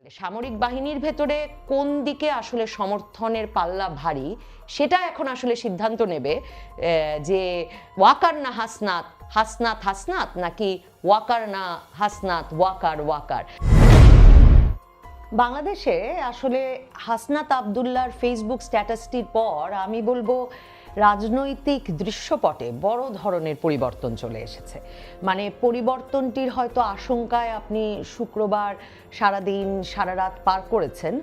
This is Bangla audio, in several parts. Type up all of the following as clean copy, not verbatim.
সামরিক বাহিনীর ভেতরে কোন দিকে আসলে সমর্থনের পাল্লা ভারী সেটা এখন আসলে সিদ্ধান্ত নেবে যে ওয়াকার না হাসনাত, হাসনাত হাসনাত, নাকি ওয়াকার না হাসনাত, ওয়াকার ওয়াকার। বাংলাদেশে আসলে হাসনাত আবদুল্লাহর ফেসবুক স্ট্যাটাসটির পর আমি বলবো রাজনৈতিক দৃশ্যপটে বড় ধরনের পরিবর্তন চলে এসেছে। মানে পরিবর্তনটির হয়তো আশঙ্কায় আপনি শুক্রবার সারাদিন সারা রাত পার করেছেন,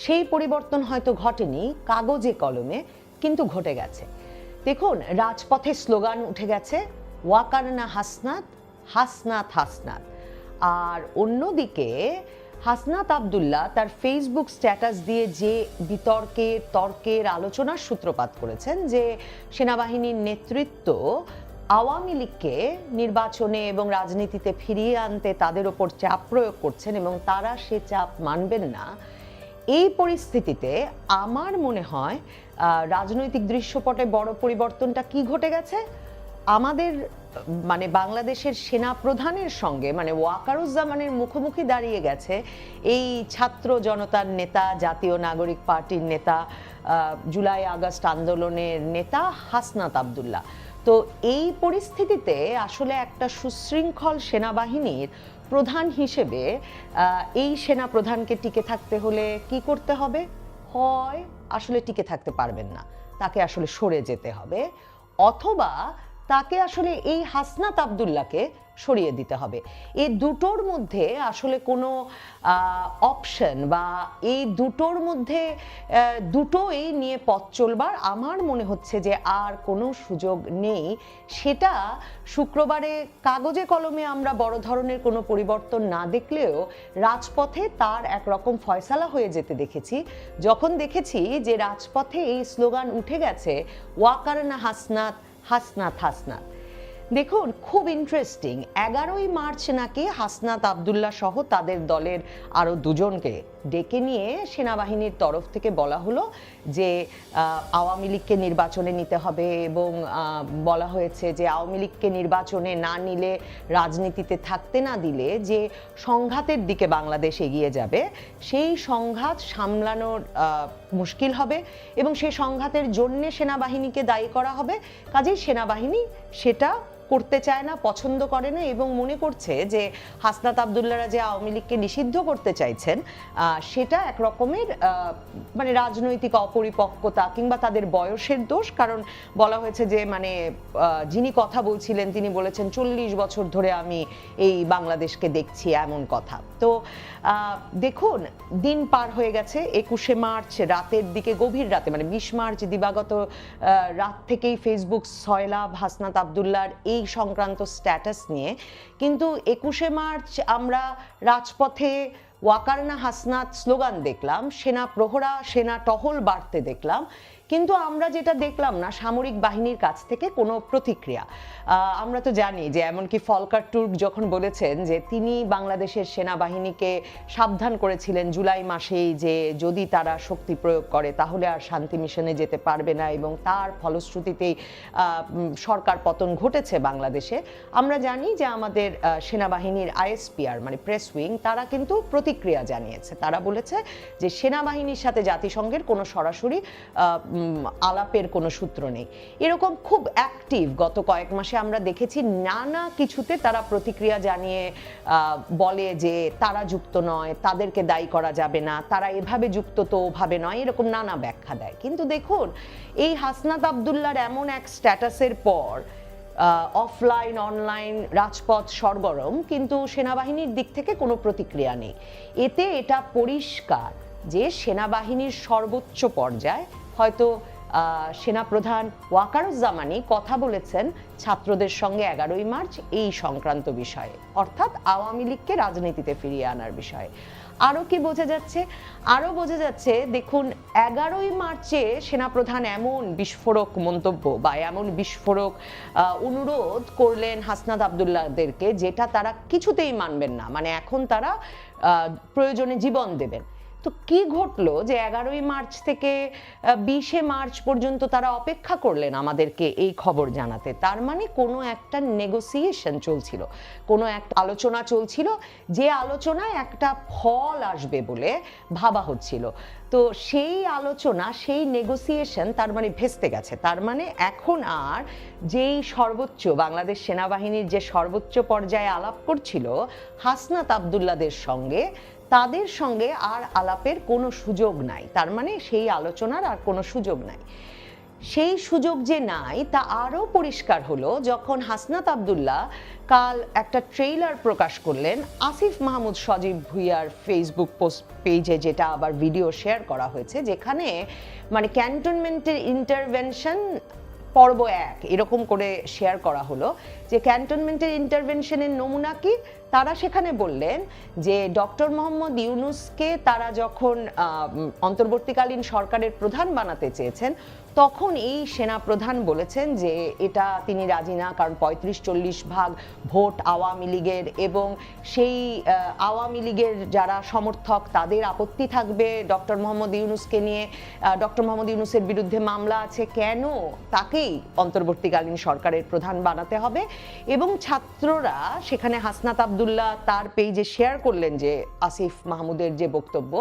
সেই পরিবর্তন হয়তো ঘটেনি কাগজে কলমে, কিন্তু ঘটে গেছে। দেখুন, রাজপথে স্লোগান উঠে গেছে ওয়াকার না হাসনাত, হাসনাত হাসনাত। আর অন্যদিকে হাসনাত আবদুল্লাহ তার ফেসবুক স্ট্যাটাস দিয়ে যে তর্কের আলোচনার সূত্রপাত করেছেন যে সেনাবাহিনীর নেতৃত্ব আওয়ামী লীগকে নির্বাচনে এবং রাজনীতিতে ফিরিয়ে আনতে তাদের ওপর চাপ প্রয়োগ করছেন এবং তারা সে চাপ মানবেন না। এই পরিস্থিতিতে আমার মনে হয় রাজনৈতিক দৃশ্যপটে বড় পরিবর্তনটা কি ঘটে গেছে, আমাদের মানে বাংলাদেশের সেনা প্রধানের সঙ্গে মানে ওয়াকারুজ্জামানের মুখোমুখি দাঁড়িয়ে গেছে এই ছাত্র জনতার নেতা, জাতীয় নাগরিক পার্টির নেতা, জুলাই আগস্ট আন্দোলনের নেতা হাসনাত আবদুল্লাহ। তো এই পরিস্থিতিতে আসলে একটা সুশৃঙ্খল সেনাবাহিনীর প্রধান হিসেবে এই সেনা প্রধানকে টিকে থাকতে হলে কি করতে হবে? হয় আসলে টিকে থাকতে পারবেন না, তাকে আসলে সরে যেতে হবে, অথবা তাকে আসলে এই হাসনাত আবদুল্লাহকে সরিয়ে দিতে হবে। এই দুটোর মধ্যে আসলে কোনো অপশন বা এই দুটোর মধ্যে দুটোই নিয়ে পথ চলবার আমার মনে হচ্ছে যে আর কোনো সুযোগ নেই। সেটা শুক্রবারে কাগজে কলমে আমরা বড় ধরনের কোনো পরিবর্তন না দেখলেও রাজপথে তার একরকম ফয়সালা হয়ে যেতে দেখেছি, যখন দেখেছি যে রাজপথে এই স্লোগান উঠে গেছে ওয়াকার না হাসনাত, হাসনাত হাসনাত। দেখুন, খুব ইন্টারেস্টিং, 11ই মার্চ নাকি হাসনাত আবদুল্লাহ সহ তাদের দলের আরও দুজনকে ডেকে নিয়ে সেনাবাহিনীর তরফ থেকে বলা হলো যে আওয়ামী লীগকে নির্বাচনে নিতে হবে এবং বলা হয়েছে যে আওয়ামী লীগকে নির্বাচনে না নিলে, রাজনীতিতে থাকতে না দিলে যে সংঘাতের দিকে বাংলাদেশ এগিয়ে যাবে, সেই সংঘাত সামলানোর মুশকিল হবে এবং সেই সংঘাতের জন্যে সেনাবাহিনীকে দায়ী করা হবে। কাজেই সেনাবাহিনী সেটা করতে চায় না, পছন্দ করে না এবং মনে করছে যে হাসনাত আবদুল্লাহরা যে আওয়ামী লীগকে নিষিদ্ধ করতে চাইছেন সেটা এক রকমের মানে রাজনৈতিক অপরিপক্কতা কিংবা তাদের বয়সের দোষ। কারণ বলা হয়েছে যে মানে যিনি কথা বলছিলেন তিনি বলেছেন 40 বছর ধরে আমি এই বাংলাদেশকে দেখছি, এমন কথা। তো দেখুন, দিন পার হয়ে গেছে, 21শে মার্চ রাতের দিকে, গভীর রাতে মানে 20 মার্চ দিবাগত রাত থেকেই ফেসবুক সয়লাভ হাসনাত আবদুল্লাহর এই সংক্রান্ত স্ট্যাটাস নিয়ে। কিন্তু 21শে মার্চ আমরা রাজপথে ওয়াকার না হাসনাত স্লোগান দেখলাম, সেনা প্রহরা, সেনা টহল বাড়তে দেখলাম, কিন্তু আমরা যেটা দেখলাম না সামরিক বাহিনীর কাছ থেকে কোনো প্রতিক্রিয়া। আমরা তো জানি যে এমনকি ফলকার তুর্ক যখন বলেছেন যে তিনি বাংলাদেশের সেনাবাহিনীকে সাবধান করেছিলেন জুলাই মাসেই যে যদি তারা শক্তি প্রয়োগ করে তাহলে আর শান্তি মিশনে যেতে পারবে না, এবং তার ফলশ্রুতিতেই সরকার পতন ঘটেছে বাংলাদেশে। আমরা জানি যে আমাদের সেনাবাহিনীর আইএসপিআর মানে প্রেস উইং, তারা কিন্তু প্রতিক্রিয়া জানিয়েছে। তারা বলেছে যে সেনাবাহিনীর সাথে জাতিসংঘের কোনো সরাসরি আলাপের কোনো সূত্র নেই। এরকম খুব অ্যাক্টিভ গত কয়েক মাসে আমরা দেখেছি, নানা কিছুতে তারা প্রতিক্রিয়া জানিয়ে বলে যে তারা যুক্ত নয়, তাদেরকে দায়ী করা যাবে না, তারা এভাবে যুক্ত তো ওভাবে নয়, এরকম নানা ব্যাখ্যা দেয়। কিন্তু দেখুন, এই হাসনাত আবদুল্লাহর এমন এক স্ট্যাটাসের পর অফলাইন অনলাইন রাজপথ সরগরম, কিন্তু সেনাবাহিনীর দিক থেকে কোনো প্রতিক্রিয়া নেই। এতে এটা পরিষ্কার যে সেনাবাহিনীর সর্বোচ্চ পর্যায়ে হয়তো সেনাপ্রধান ওয়াকারুজ্জামানই কথা বলেছেন ছাত্রদের সঙ্গে 11ই মার্চ এই সংক্রান্ত বিষয়ে, অর্থাৎ আওয়ামী লীগকে রাজনীতিতে ফিরিয়ে আনার বিষয়ে। আরও কি বোঝা যাচ্ছে? আরও বোঝা যাচ্ছে, দেখুন 11ই মার্চে সেনাপ্রধান এমন বিস্ফোরক মন্তব্য বা এমন বিস্ফোরক অনুরোধ করলেন হাসনাত আবদুল্লাহদেরকে যেটা তারা কিছুতেই মানবেন না, মানে এখন তারা প্রয়োজনে জীবন দেবেন। তো কি ঘটলো যে 11ই মার্চ থেকে 20শে মার্চ পর্যন্ত তারা অপেক্ষা করলেন আমাদেরকে এই খবর জানাতে? তার মানে কোনো একটা নেগোসিয়েশন চলছিল, কোনো একটা আলোচনা চলছিল, যে আলোচনায় একটা ফল আসবে বলে ভাবা হচ্ছিল। তো সেই আলোচনা, সেই নেগোসিয়েশন তার মানে ভেস্তে গেছে। তার মানে এখন আর যেই সর্বোচ্চ বাংলাদেশ সেনাবাহিনীর যে সর্বোচ্চ পর্যায়ে আলাপ করছিল হাসনাত আবদুল্লাদের সঙ্গে, তাদের সঙ্গে আর আলাপের কোনো সুযোগ নাই। তার মানে সেই আলোচনার আর কোনো সুযোগ নাই। সেই সুযোগ যে নাই তা আরও পরিষ্কার হলো যখন হাসনাত আবদুল্লাহ কাল একটা ট্রেইলার প্রকাশ করলেন আসিফ মাহমুদ সজীব ভুঁইয়ার ফেসবুক পোস্ট পেজে, যেটা আবার ভিডিও শেয়ার করা হয়েছে, যেখানে মানে ক্যান্টনমেন্টের ইন্টারভেনশন পর্ব 1 এরকম করে শেয়ার করা হলো যে ক্যান্টনমেন্টের ইন্টারভেনশনের নমুনা কি। তারা সেখানে বললেন যে ডক্টর মোহাম্মদ ইউনূসকে তারা যখন অন্তর্বর্তীকালীন সরকারের প্রধান বানাতে চেয়েছেন তখন এই সেনা প্রধান বলেছেন যে এটা তিনি রাজি না, কারণ 35-40 ভাগ ভোট আওয়ামী লীগের, এবং সেই আওয়ামী লীগের যারা সমর্থক তাদের আপত্তি থাকবে ডক্টর মোহাম্মদ ইউনূসকে নিয়ে। ডক্টর মোহাম্মদ ইউনূসের বিরুদ্ধে মামলা আছে, কেন তাকেই অন্তর্বর্তীকালীন সরকারের প্রধান বানাতে হবে। এবং ছাত্ররা সেখানে হাসনাত আবদুল্লাহ তার পেজে শেয়ার করলেন যে আসিফ মাহমুদের যে বক্তব্য,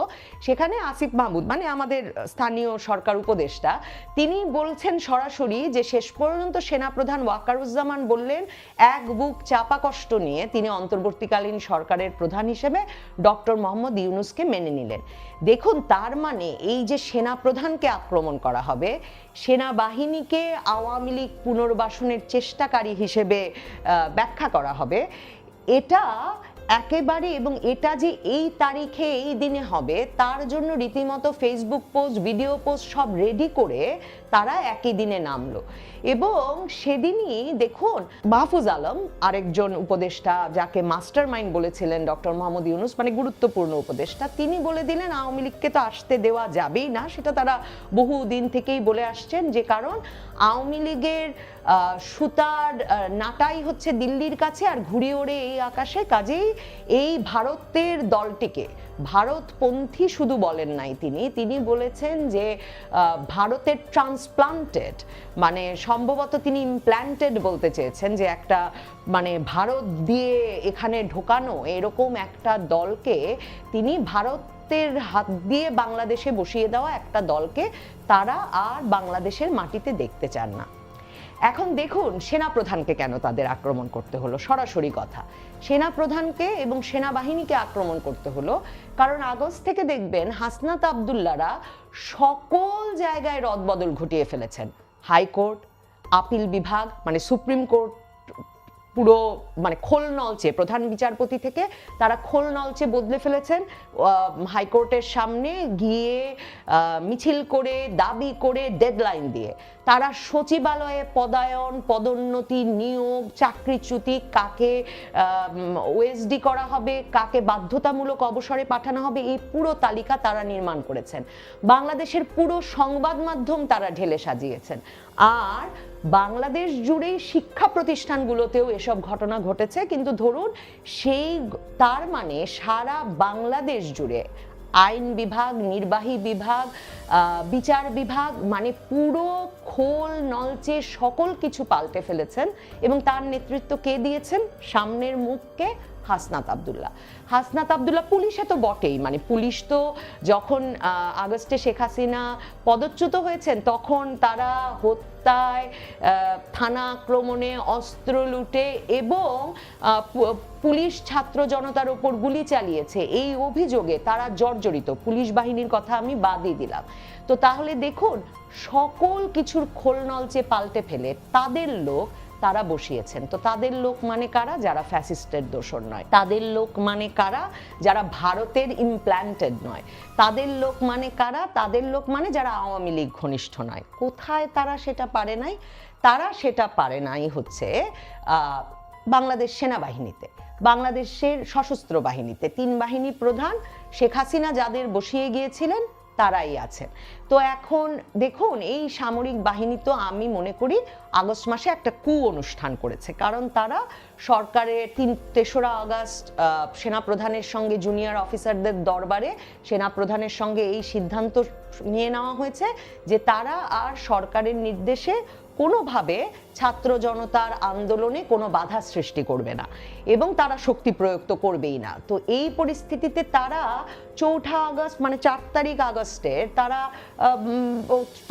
সেখানে আসিফ মাহমুদ মানে আমাদের স্থানীয় সরকার উপদেষ্টা, তিনি বলছেন সরাসরি যে শেষ পর্যন্ত সেনাপ্রধান ওয়াকারুজ্জামান বললেন এক বুক চাপা কষ্ট নিয়ে তিনি অন্তর্বর্তীকালীন সরকারের প্রধান হিসেবে ডক্টর মোহাম্মদ ইউনূসকে মেনে নিলেন। দেখুন, তার মানে এই যে সেনাপ্রধানকে আক্রমণ করা হবে, সেনাবাহিনীকে আওয়ামী লীগ পুনর্বাসনের চেষ্টাকারী হিসেবে ব্যাখ্যা করা হবে, এটা একেবারে, এবং এটা যে এই তারিখে এই দিনে হবে তার জন্য রীতিমতো ফেসবুক পোস্ট, ভিডিও পোস্ট সব রেডি করে তারা একই দিনে নামলো। এবং সেদিনই দেখুন মাহফুজ আলম, আরেকজন উপদেষ্টা যাকে মাস্টার মাইন্ড বলেছিলেন ডক্টর মোহাম্মদ ইউনূস, মানে গুরুত্বপূর্ণ উপদেষ্টা, তিনি বলে দিলেন আওয়ামী লীগকে তো আসতে দেওয়া যাবেই না। সেটা তারা বহু দিন থেকেই বলে আসছেন, যে কারণ আওয়ামী লীগের সুতার নাটাই হচ্ছে দিল্লির কাছে আর ঘুরে ওড়ে এই আকাশে। কাজেই এই ভারতের দলটিকে, ভারতপন্থী শুধু বলেন নাই তিনি বলেছেন যে ভারতের ট্রান্সপ্লান্টেড, মানে সম্ভবত তিনি ইমপ্ল্যান্টেড বলতে চেয়েছেন, যে একটা মানে ভারত দিয়ে এখানে ঢোকানো এরকম একটা দলকে তিনি ভারতের হাত দিয়ে বাংলাদেশে বসিয়ে দেওয়া একটা দলকে তারা আর বাংলাদেশের মাটিতে দেখতে চান না। এখন দেখুন সেনাপ্রধানকে কেন তাদের আক্রমণ করতে হলো। সরাসরি কথা, সেনাপ্রধানকে এবং সেনাবাহিনীকে আক্রমণ করতে হলো কারণ আগস্ট থেকে দেখবেন হাসনাত আবদুল্লাহরা সকল জায়গায় রদবদল ঘটিয়ে ফেলেছেন। হাইকোর্ট, আপিল বিভাগ, মানে সুপ্রিম কোর্ট পুরো মানে খোল নলচে, প্রধান বিচারপতি থেকে তারা খোল নলচে বদলে ফেলেছেন। হাইকোর্টের সামনে গিয়ে মিছিল করে, দাবি করে, ডেডলাইন দিয়ে তারা সচিবালয়ে পদায়ন, পদোন্নতি, নিয়োগ, চাকরিচ্যুতি, কাকে ওএসডি করা হবে, কাকে বাধ্যতামূলক অবসরে পাঠানো হবে, এই পুরো তালিকা তারা নির্মাণ করেছেন। বাংলাদেশের পুরো সংবাদ মাধ্যম তারা ঢেলে সাজিয়েছেন। আর বাংলাদেশ জুড়েই শিক্ষা প্রতিষ্ঠানগুলোতেও এসব ঘটনা ঘটেছে। কিন্তু ধরুন সেই, তার মানে সারা বাংলাদেশ জুড়ে আইন বিভাগ, নির্বাহী বিভাগ, বিচার বিভাগ, মানে পুরো খোল নলচে সকল কিছু পাল্টে ফেলেছেন। এবং তার নেতৃত্ব কে দিয়েছেন? সামনের মুখকে হাসনাত আবদুল্লাহ। হাসনাত আবদুল্লাহ পুলিশে তো বটেই, মানে পুলিশ তো যখন আগস্টে শেখ হাসিনা পদচ্যুত হয়েছেন তখন তারা হত্যায়, থানা আক্রমণে, অস্ত্র লুটে এবং পুলিশ ছাত্র জনতার উপর গুলি চালিয়েছে, এই অভিযোগে তারা জর্জরিত। পুলিশ বাহিনীর কথা আমি বাদই দিলাম। তো তাহলে দেখুন সকল কিছুর খোল নলচে পাল্টে ফেলে তাদের লোক তারা বসিয়েছেন। তো তাদের লোক মানে কারা? যারা ফ্যাসিস্টের দোসর নয়। তাদের লোক মানে কারা? যারা ভারতের ইমপ্ল্যান্টেড নয়। তাদের লোক মানে কারা? তাদের লোক মানে যারা আওয়ামী লীগ ঘনিষ্ঠ নয়। কোথায় তারা সেটা পারে নাই? তারা সেটা পারে নাই হচ্ছে বাংলাদেশ সেনাবাহিনীতে, বাংলাদেশের সশস্ত্র বাহিনীতে। 3 বাহিনী প্রধান শেখ হাসিনা যাদের বসিয়ে গিয়েছিলেন তারাই আছেন। তো এখন দেখুন, এই সামরিক বাহিনী তো আমি মনে করি আগস্ট মাসে একটা অনুষ্ঠান করেছে, কারণ তারা সরকারের 3রা আগস্ট সেনাপ্রধানের সঙ্গে জুনিয়র অফিসারদের দরবারে সেনাপ্রধানের সঙ্গে এই সিদ্ধান্ত নিয়ে নেওয়া হয়েছে যে তারা আর সরকারের নির্দেশে কোনোভাবে ছাত্র জনতার আন্দোলনে কোনো বাধা সৃষ্টি করবে না এবং তারা শক্তি প্রয়োগ তো করবেই না। তো এই পরিস্থিতিতে তারা 4 আগস্ট মানে 4 তারিখ আগস্টের তারা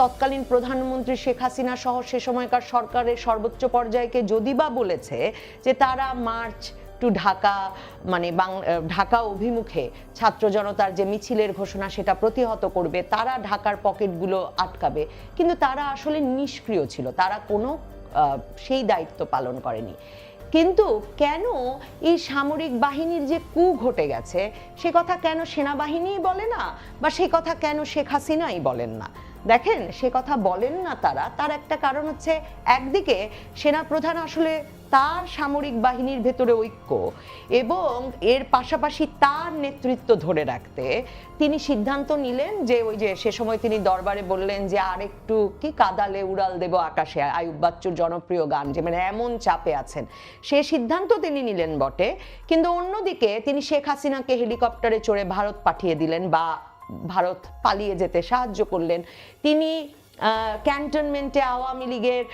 তৎকালীন প্রধানমন্ত্রী শেখ হাসিনা সহ সে সময়কার সরকারের সর্বোচ্চ পর্যায়কে যদি বা বলেছে যে তারা মার্চ টু ঢাকা মানে ঢাকা অভিমুখে ছাত্র জনতার যে মিছিলের ঘোষণা সেটা প্রতিহত করবে, তারা ঢাকার পকেটগুলো আটকাবে, কিন্তু তারা আসলে নিষ্ক্রিয় ছিল, তারা কোনো সেই দায়িত্ব পালন করেনি। কিন্তু কেন এই সামরিক বাহিনীর যে ঘটে গেছে সে কথা কেন সেনাবাহিনীই বলে না, বা সে কথা কেন শেখ হাসিনাই বলেন না? দেখেন, সে কথা বলেন না তার একটা কারণ হচ্ছে, একদিকে সেনাপ্রধান আসলে তার সামরিক বাহিনীর ভেতরে ঐক্য এবং এর পাশাপাশি তার নেতৃত্ব ধরে রাখতে তিনি সিদ্ধান্ত নিলেন যে ওই যে সে সময় তিনি দরবারে বললেন যে আরেকটু কি কাদালে উড়াল দেব আকাশে, আইয়ুব বাচ্চুর জনপ্রিয় গান, যে মানে এমন চাপে আছেন, সে সিদ্ধান্ত তিনি নিলেন বটে, কিন্তু অন্যদিকে তিনি শেখ হাসিনাকে হেলিকপ্টারে চড়ে ভারত পাঠিয়ে দিলেন বা ভারত পালিয়ে যেতে সাহায্য করলেন। তিনি ক্যান্টনমেন্টে আওয়ামী লীগের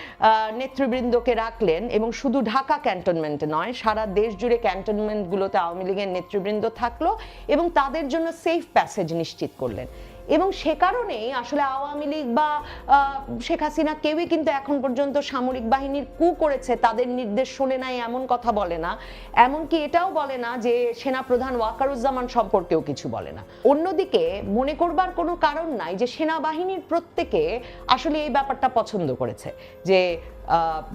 নেতৃবৃন্দকে রাখলেন এবং শুধু ঢাকা ক্যান্টনমেন্টে নয়, সারা দেশ জুড়ে ক্যান্টনমেন্টগুলোতে আওয়ামী লীগের নেতৃবৃন্দ থাকলো এবং তাদের জন্য সেফ প্যাসেজ নিশ্চিত করলেন। এবং সে কারণেই আসলে আওয়ামী লীগ বা শেখ হাসিনা কেউই কিন্তু এখন পর্যন্ত সামরিক বাহিনীর করেছে তাদের নির্দেশ শোনে নাই এমন কথা বলে না, এমনকি এটাও বলে না যে সেনাপ্রধান ওয়াকারুজ্জামান সম্পর্কেও কিছু বলে না। অন্যদিকে মনে করবার কোনো কারণ নাই যে সেনাবাহিনীর প্রত্যেকে আসলে এই ব্যাপারটা পছন্দ করেছে যে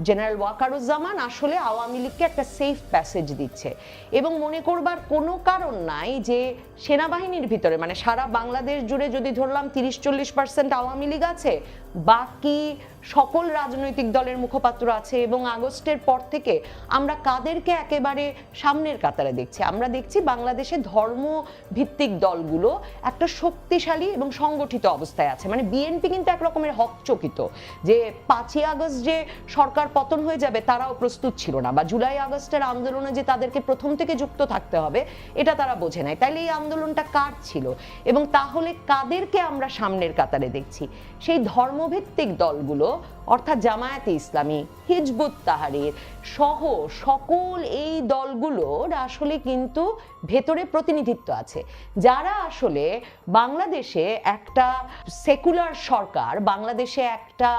জেনারেল ওয়াকারুজ্জামান আসলে আওয়ামী লীগকে একটা সেফ প্যাসেজ দিচ্ছে, এবং মনে করবার কোনো কারণ নাই যে সেনাবাহিনীর ভিতরে মানে সারা বাংলাদেশ জুড়ে যদি ধরলাম 30-40% আওয়ামী লীগ আছে, বাকি সকল রাজনৈতিক দলের মুখপাত্র আছে, এবং আগস্টের পর থেকে আমরা কাদেরকে একেবারে সামনের কাতারে দেখছি? আমরা দেখছি বাংলাদেশে ধর্ম ভিত্তিক দলগুলো একটা শক্তিশালী এবং সংগঠিত অবস্থায় আছে। মানে বিএনপি কিন্তু এক রকমের হকচকিত যে 5ই আগস্ট যে সরকার পতন হয়ে যাবে তারাও প্রস্তুত ছিল না, বা জুলাই আগস্টের আন্দোলনে যে তাদেরকে প্রথম থেকে যুক্ত থাকতে হবে এটা তারা বোঝে নাই। তাইলে এই আন্দোলনটা কার ছিল এবং তাহলে কাদেরকে আমরা সামনের কাতারে দেখছি? সেই ধর্মভিত্তিক দলগুলো অর্থাৎ জামায়াতে ইসলামী, হিজবুত তাহরির সহ সকল এই দলগুলোর আসলে কিন্তু ভেতরে প্রতিনিধিত্ব আছে, যারা আসলে বাংলাদেশে একটা সেকুলার সরকার, বাংলাদেশে একটা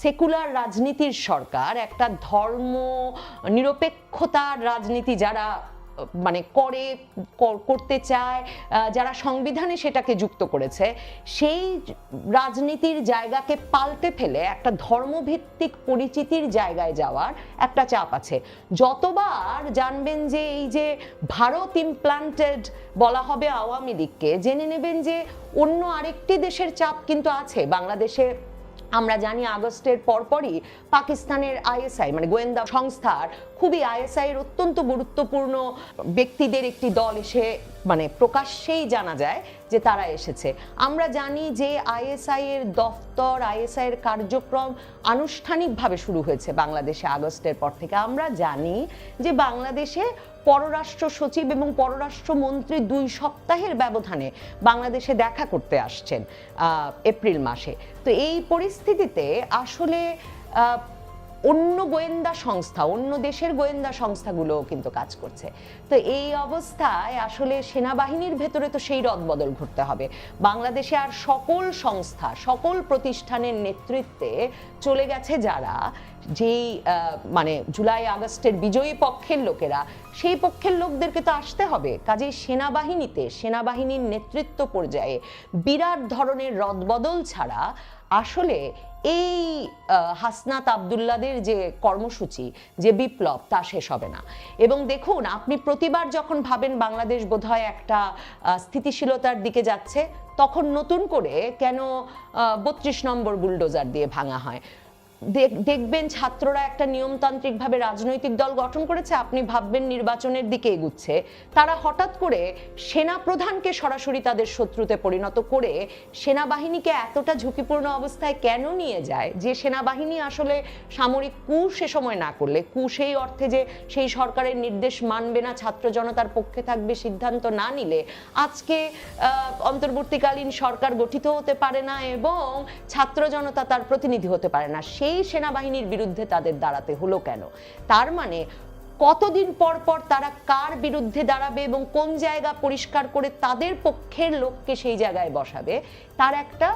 সেকুলার রাজনীতির সরকার, একটা ধর্ম নিরপেক্ষতার রাজনীতি যারা মানে করতে চায়, যারা সংবিধানে সেটাকে যুক্ত করেছে, সেই রাজনীতির জায়গাকে পাল্টে ফেলে একটা ধর্মভিত্তিক পরিচিতির জায়গায় যাওয়ার একটা চাপ আছে। যতবার জানবেন যে এই যে ভারত ইমপ্লান্টেড বলা হবে আওয়ামী লীগকে, জেনে নেবেন যে অন্য আরেকটি দেশের চাপ কিন্তু আছে বাংলাদেশে। আমরা জানি আগস্টের পরপরই পাকিস্তানের আইএসআই মানে গোয়েন্দা সংস্থার খুবই আইএসআই এর অত্যন্ত গুরুত্বপূর্ণ ব্যক্তিদের একটি দল এসে মানে প্রকাশ্যেই জানা যায় যে তারা এসেছে। আমরা জানি যে আইএসআই এর দফতর, আইএসআই এর কার্যক্রম আনুষ্ঠানিকভাবে শুরু হয়েছে বাংলাদেশে আগস্টের পর থেকে। আমরা জানি যে বাংলাদেশে পররাষ্ট্র সচিব এবং পররাষ্ট্রমন্ত্রী 2 সপ্তাহের ব্যবধানে বাংলাদেশে দেখা করতে আসছেন এপ্রিল মাসে। তো এই পরিস্থিতিতে আসলে অন্য গোয়েন্দা সংস্থা, অন্য দেশের গোয়েন্দা সংস্থাগুলোও কিন্তু কাজ করছে। তো এই অবস্থায় আসলে সেনাবাহিনীর ভেতরে তো সেই রদবদল ঘটতে হবে। বাংলাদেশে আর সকল সংস্থা, সকল প্রতিষ্ঠানের নেতৃত্বে চলে গেছে যারা, যেই মানে জুলাই আগস্টের বিজয়ী পক্ষের লোকেরা, সেই পক্ষের লোকদেরকে তো আসতে হবে। কাজেই সেনাবাহিনীতে, সেনাবাহিনীর নেতৃত্ব পর্যায়ে বিরাট ধরনের রদবদল ছাড়া আসলে এই হাসনাত আবদুল্লাদের যে কর্মসূচি, যে বিপ্লব, তা শেষ হবে না। এবং দেখুন, আপনি প্রতিবার যখন ভাবেন বাংলাদেশ বোধহয় একটা স্থিতিশীলতার দিকে যাচ্ছে, তখন নতুন করে কেন 32 নম্বর বুলডোজার দিয়ে ভাঙা হয়। দেখবেন ছাত্ররা একটা নিয়মতান্ত্রিকভাবে রাজনৈতিক দল গঠন করেছে, আপনি ভাববেন নির্বাচনের দিকে এগুচ্ছে, তারা হঠাৎ করে সেনাপ্রধানকে সরাসরি তাদের শত্রুতে পরিণত করে সেনাবাহিনীকে এতটা ঝুঁকিপূর্ণ অবস্থায় কেন নিয়ে যায় যে সেনাবাহিনী আসলে সামরিক কূ সে সময় না করলে, কূ সেই অর্থে যে সেই সরকারের নির্দেশ মানবে না, ছাত্র জনতার পক্ষে থাকবে, সিদ্ধান্ত না নিলে আজকে অন্তর্বর্তীকালীন সরকার গঠিত হতে পারে না এবং ছাত্র জনতা তার প্রতিনিধি হতে পারে না। সেই সেনাবাহিনীর বিরুদ্ধে তাদের দাঁড়াতে হলো কেন? তার মানে কতদিন পর পর তারা কার বিরুদ্ধে দাঁড়াবে এবং কোন জায়গা পরিষ্কার করে তাদের পক্ষের লোককে সেই জায়গায় বসাবে, তার একটা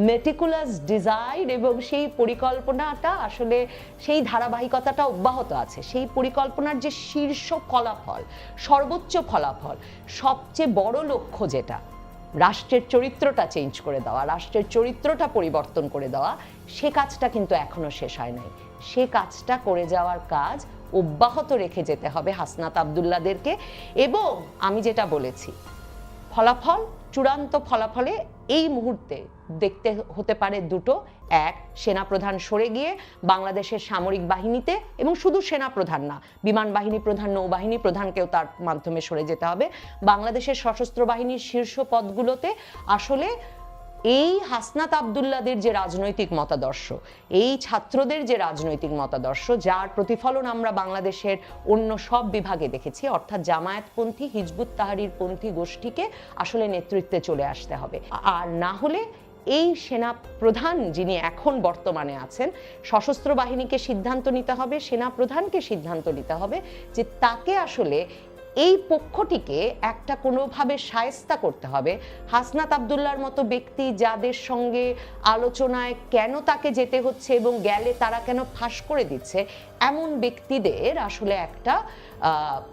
মেটিকুলাস ডিজাইন এবং সেই পরিকল্পনাটা আসলে সেই ধারাবাহিকতাটা অব্যাহত আছে। সেই পরিকল্পনার যে শীর্ষ ফলাফল, সর্বোচ্চ ফলাফল, সবচেয়ে বড় লক্ষ্য যেটা রাষ্ট্রের চরিত্রটা চেঞ্জ করে দেওয়া, রাষ্ট্রের চরিত্রটা পরিবর্তন করে দেওয়া, সে কাজটা কিন্তু এখনো শেষ হয় নাই। সে কাজটা করে যাওয়ার কাজ অব্যাহত রেখে যেতে হবে হাসনাত আব্দুল্লাহদেরকে। এবং আমি যেটা বলেছি, ফলাফল, চূড়ান্ত ফলাফলে এই মুহূর্তে দেখতে হতে পারে দুটো। এক, সেনাপ্রধান সরে গিয়ে বাংলাদেশের সামরিক বাহিনীতে, এবং শুধু সেনাপ্রধান না, বিমান বাহিনী প্রধান, নৌবাহিনী প্রধানকেও তার মাধ্যমে সরে যেতে হবে। বাংলাদেশের সশস্ত্র বাহিনীর শীর্ষ পদগুলোতে আসলে এই হাসনাত আব্দুল্লাহদের যে রাজনৈতিক মতাদর্শ, এই ছাত্রদের যে রাজনৈতিক মতাদর্শ, যার প্রতিফলন আমরা বাংলাদেশের অন্য সব বিভাগে দেখেছি, অর্থাৎ জামায়াতপন্থী, হিজবুত তাহরির পন্থী গোষ্ঠীকে আসলে নেতৃত্বে চলে আসতে হবে। আর না হলে এই সেনা প্রধান যিনি এখন বর্তমানে আছেন, সশস্ত্র বাহিনীকে সিদ্ধান্ত নিতে হবে, সেনা প্রধানকে সিদ্ধান্ত নিতে হবে যে তাকে আসলে এই পক্ষটিকে একটা কোনোভাবে শায়েস্তা করতে হবে। হাসনাত আব্দুল্লাহর মতো ব্যক্তি যাদের সঙ্গে আলোচনায় কেন তাকে যেতে হচ্ছে এবং গেলে তারা কেন ফাঁস করে দিচ্ছে, এমন ব্যক্তিদের আসলে একটা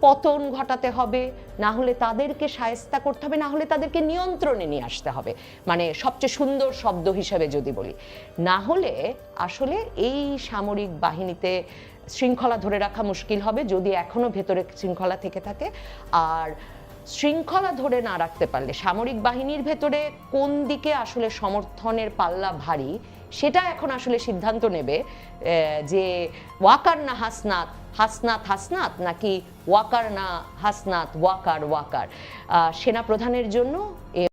পতন ঘটাতে হবে, না হলে তাদেরকে শায়েস্তা করতে হবে, না হলে তাদেরকে নিয়ন্ত্রণে নিয়ে আসতে হবে। মানে সবচেয়ে সুন্দর শব্দ হিসেবে যদি বলি, না হলে আসলে এই সামরিক বাহিনীতে শৃঙ্খলা ধরে রাখা মুশকিল হবে যদি এখনো ভেতরে শৃঙ্খলা থেকে থাকে। আর শৃঙ্খলা ধরে না রাখতে পারলে সামরিক বাহিনীর ভেতরে কোন দিকে আসলে সমর্থনের পাল্লা ভারী, সেটা এখন আসলে সিদ্ধান্ত নেবে যে ওয়াকার না হাসনাত, হাসনাত হাসনাত, নাকি ওয়াকার না হাসনাত, ওয়াকার ওয়াকার। সেনা প্রধানের জন্য